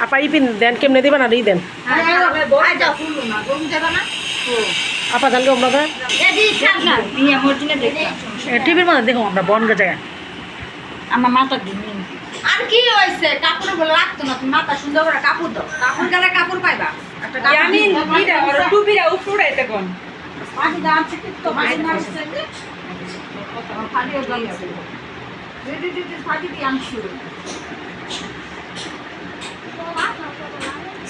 আপা ই পিন দেন কেমনে দিবেন আর ই দেন আপা জানকে আমরা টিভির মধ্যে দেখো আমরা বনগা জায়গায় আমার মাথা দিন আর কি হয়েছে কাপড় বলে রাখতো না তুমি মাথা সুন্দর করে কাপড় দাও কাপড় গেলে কাপড় পাইবা আমি নিরা ওর টুপিরা উপরে তখন পানি দাম থেকে তো পানি মারছে পানিও যাচ্ছে দিদি পানি দিয়ে আনছি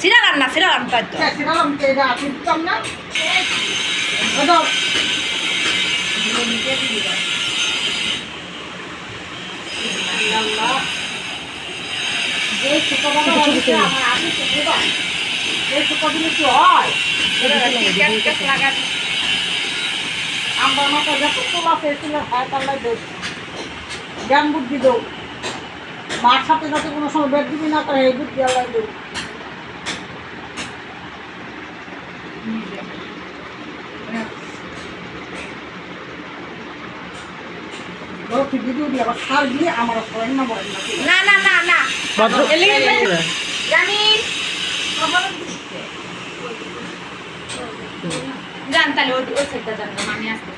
সিরাগান না সিরাগান পাইতো সিরাগান কে এটা আছিলাম না ওদো আল্লাহ যে ছোট বাবা আমার আগে ছোট বাবা এই ছোট দিলে কি হয় ক্যাপ লাগা আমার মাথা যত তোলা পেয়েছিল হয় তাল্লাই দোষ জ্ঞান বুদ্ধি দৌ মার সাথে যাতে কোনো সময় বেদ দিবি না করে এই বুদ্ধি আল্লাহ দৌ আবার সার দিয়ে আমার না না না না জান তাহলে ওই সাইডটা জানতাম আমি আসতে